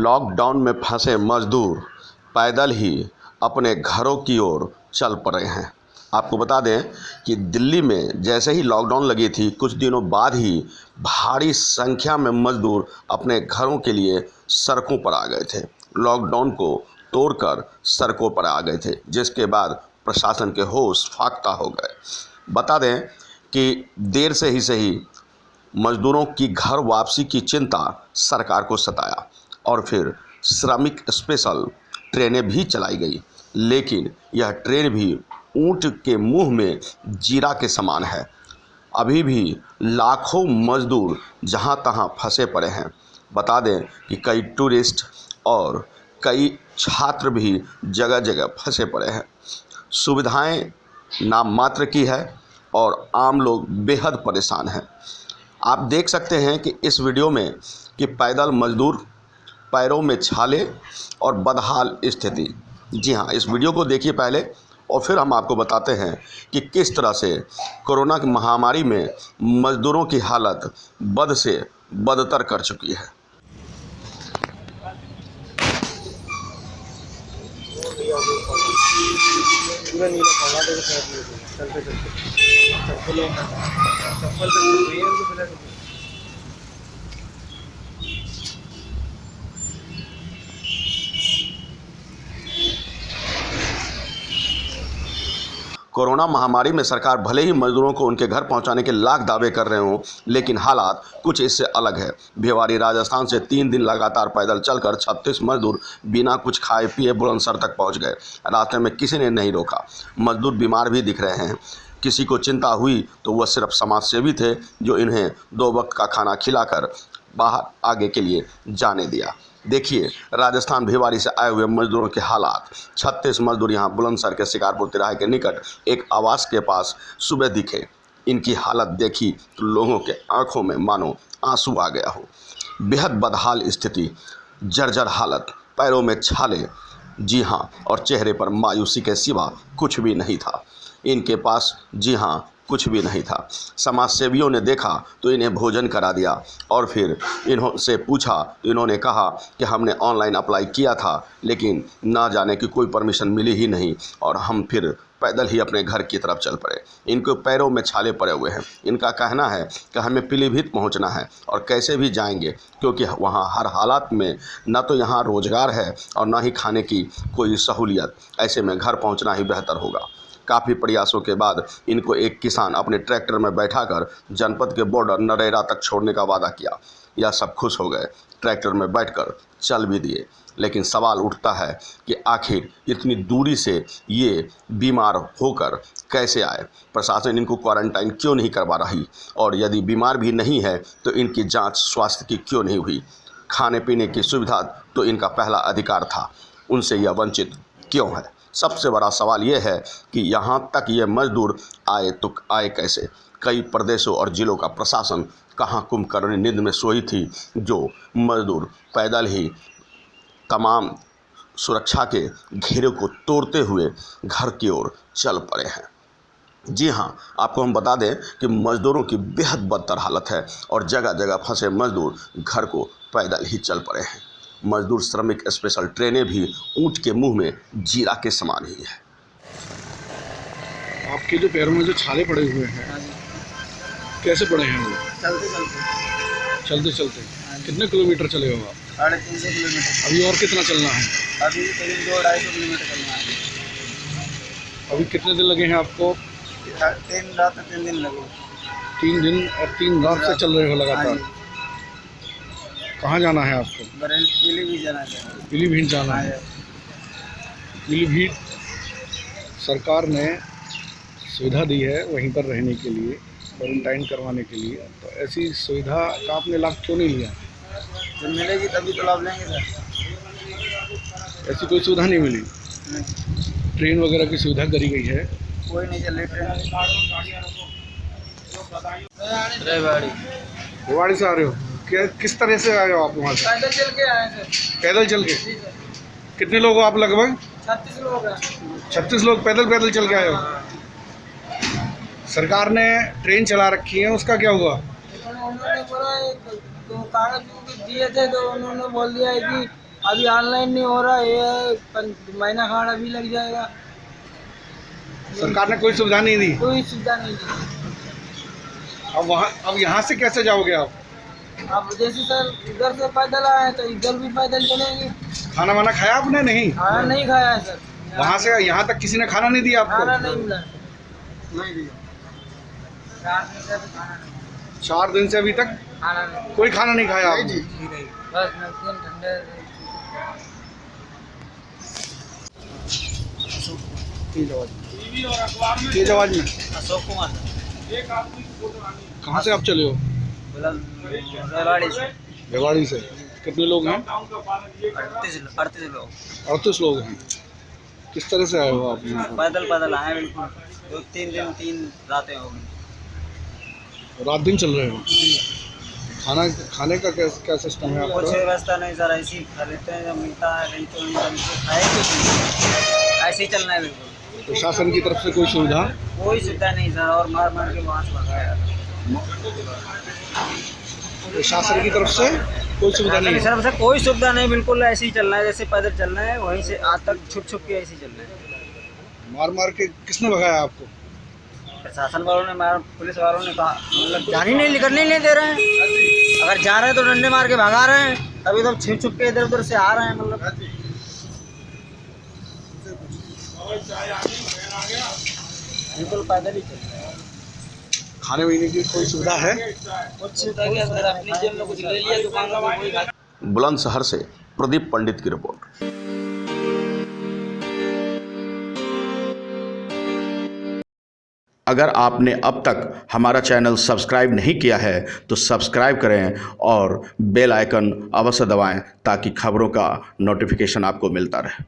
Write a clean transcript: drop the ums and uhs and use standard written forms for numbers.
Lockdown में फंसे मजदूर पैदल ही अपने घरों की ओर चल पड़े हैं। आपको बता दें कि दिल्ली में जैसे ही लॉकडाउन लगी थी, कुछ दिनों बाद ही भारी संख्या में मजदूर अपने घरों के लिए सड़कों पर आ गए थे। लॉकडाउन को तोड़कर सड़कों पर आ गए थे, जिसके बाद प्रशासन के होश फाख्ता हो गए। बता दें कि देर से ही सही मजदूरों की घर वापसी की चिंता सरकार को सताया और फिर श्रमिक स्पेशल ट्रेनें भी चलाई गई, लेकिन यह ट्रेन भी ऊंट के मुंह में जीरा के समान है। अभी भी लाखों मजदूर जहां तहां फंसे पड़े हैं। बता दें कि कई टूरिस्ट और कई छात्र भी जगह जगह फंसे पड़े हैं। सुविधाएं नाम मात्र की है और आम लोग बेहद परेशान हैं। आप देख सकते हैं कि इस वीडियो में कि पैदल मजदूर, पैरों में छाले और बदहाल स्थिति। जी हाँ, इस वीडियो को देखिए पहले और फिर हम आपको बताते हैं कि किस तरह से कोरोना की महामारी में मजदूरों की हालत बद से बदतर कर चुकी है। कोरोना महामारी में सरकार भले ही मजदूरों को उनके घर पहुंचाने के लाख दावे कर रहे हों, लेकिन हालात कुछ इससे अलग है। भिवाड़ी राजस्थान से 3 दिन लगातार पैदल चलकर 36 मजदूर बिना कुछ खाए पिए बुलंदशहर तक पहुंच गए। रास्ते में किसी ने नहीं रोका। मजदूर बीमार भी दिख रहे हैं। किसी को चिंता हुई तो वह सिर्फ समाजसेवी थे जो इन्हें 2 वक्त का खाना खिलाकर बाहर आगे के लिए जाने दिया। देखिए राजस्थान भिवाड़ी से आए हुए मजदूरों के हालात। 36 मजदूर यहाँ बुलंदशहर के शिकारपुर तिराहे के निकट एक आवास के पास सुबह दिखे। इनकी हालत देखी तो लोगों के आंखों में मानो आंसू आ गया हो। बेहद बदहाल स्थिति, जर्जर हालत, पैरों में छाले, जी हाँ, और चेहरे पर मायूसी के सिवा कुछ भी नहीं था। इनके पास जी हाँ कुछ भी नहीं था। समाज सेवियों ने देखा तो इन्हें भोजन करा दिया और फिर इन्होंने पूछा तो इन्होंने कहा कि हमने ऑनलाइन अप्लाई किया था, लेकिन ना जाने की कोई परमिशन मिली ही नहीं और हम फिर पैदल ही अपने घर की तरफ चल पड़े। इनके पैरों में छाले पड़े हुए हैं। इनका कहना है कि हमें पीलीभीत पहुंचना है और कैसे भी जाएंगे, क्योंकि वहां हर हालात में न तो यहाँ रोजगार है और न ही खाने की कोई सहूलियत। ऐसे में घर पहुँचना ही बेहतर होगा। काफ़ी प्रयासों के बाद इनको एक किसान अपने ट्रैक्टर में बैठाकर जनपद के बॉर्डर नरेरा तक छोड़ने का वादा किया। यह सब खुश हो गए, ट्रैक्टर में बैठकर चल भी दिए। लेकिन सवाल उठता है कि आखिर इतनी दूरी से ये बीमार होकर कैसे आए? प्रशासन इनको क्वारंटाइन क्यों नहीं करवा रही? और यदि बीमार भी नहीं है तो इनकी जांच स्वास्थ्य की क्यों नहीं हुई? खाने पीने की सुविधा तो इनका पहला अधिकार था, उनसे यह वंचित क्यों है? सबसे बड़ा सवाल यह है कि यहाँ तक ये मजदूर आए तो आए कैसे? कई प्रदेशों और जिलों का प्रशासन कहाँ कुंभकर्ण नींद में सोई थी जो मजदूर पैदल ही तमाम सुरक्षा के घेरे को तोड़ते हुए घर की ओर चल पड़े हैं। जी हाँ, आपको हम बता दें कि मजदूरों की बेहद बदतर हालत है और जगह जगह फंसे मजदूर घर को पैदल ही चल पड़े हैं। मजदूर श्रमिक स्पेशल ट्रेनें भी ऊंट के मुंह में जीरा के समान ही है। आपके जो पैरों में जो छाले पड़े हुए हैं, कैसे पड़े हैं वो? चलते चलते कितने किलोमीटर चले हो आप? 350 किलोमीटर। अभी और कितना चलना है? अभी करीब 200-250 किलोमीटर चलना है। अभी कितने दिन लगे हैं आपको? 3 रात 3 दिन लगे। 3 दिन और 3 रात से चल रहे हो लगातार? कहाँ जाना है आपको? पीलीभीत जाना है। पीलीभीत जाना है। पीलीभीत सरकार ने सुविधा दी है वहीं पर रहने के लिए, क्वारंटाइन करवाने के लिए। तो ऐसी सुविधा का आपने लाभ क्यों नहीं लिया? जब मिलेगी तभी तो लाभ लेंगे सर। ऐसी कोई सुविधा नहीं मिली? ट्रेन वगैरह की सुविधा करी गई है? कोई नहीं चल रही ट्रेन। भिवाड़ी से आ रहे हो? क्या किस तरह से आए हो आप वहाँ से? पैदल चल के आए सर। पैदल चल के? कितने लोग हो आप? लगभग 36 लोग हैं। 36 लोग पैदल चल के आए हो? सरकार ने ट्रेन चला रखी है, उसका क्या हुआ? उन्होंने बोला तो कागज दिए थे तो उन्होंने बोल दिया है कि अभी ऑनलाइन नहीं हो रहा, ये महीना खाना भी लग जाएगा। सरकार ने कोई सुविधा नहीं दी। कोई सुविधा नहीं दी। अब यहाँ से कैसे जाओगे आप? अब जैसे सर इधर से पैदल आए तो इधर भी पैदल चलेंगे। खाना वाना खाया आपने? नहीं, खाना नहीं खाया है सर। वहाँ से यहाँ तक किसी ने खाना नहीं दिया आपको? खाना नहीं मिला, नहीं दिया। 4 दिन से अभी तक खाना नहीं, कोई खाना नहीं खाया आपने? बस नमकीन ठंडे। तेज आवाज में। अशोक कुमार कहाँ से आप चले हो? रेवाड़ी से। रेवाड़ी से। कितने लोग हैं? 38 लोग हैं। किस तरह से आए हो आप यहाँ पर? पैदल आए बिल्कुल। 2-3 दिन 3 रातें हो गई। रात दिन चल रहे हो? खाने का क्या सिस्टम है कुछ आपका? व्यवस्था नहीं सर, ऐसे ही खा लेते हैं जब मिलता है, नहीं तो नहीं खाए कुछ नहीं, ऐसे ही चलना है बिल्कुल। प्रशासन की तरफ से कोई सुविधा? कोई सुविधा नहीं सर, और मार के वहाँ से भगाया। प्रशासन की तरफ से कोई सुविधा नहीं? सर से कोई सुविधा नहीं, बिल्कुल ऐसे ही चलना है जैसे पैदल चलना है, वहीं से आज तक छुप के ऐसे ही चलना है। मार के किसने भगाया आपको? प्रशासन वालों ने मार, पुलिस वालों ने कहा, मतलब जान ही नहीं निकलने नहीं दे रहे हैं। अगर जा रहे हैं तो डंडे मार के भगा रहे हैं, अभी तो छुप के इधर उधर से आ रहे हैं, मतलब बिल्कुल पैदल ही चल रहे हैं। खाने पीने की कोई सुविधा है? कुछ सुविधा क्या सर, अपनी जेब में कुछ ले लिया दुकान में वही खा। बुलंदशहर से प्रदीप पंडित की रिपोर्ट। अगर आपने अब तक हमारा चैनल सब्सक्राइब नहीं किया है तो सब्सक्राइब करें और बेल आइकन अवश्य दबाएं ताकि खबरों का नोटिफिकेशन आपको मिलता रहे।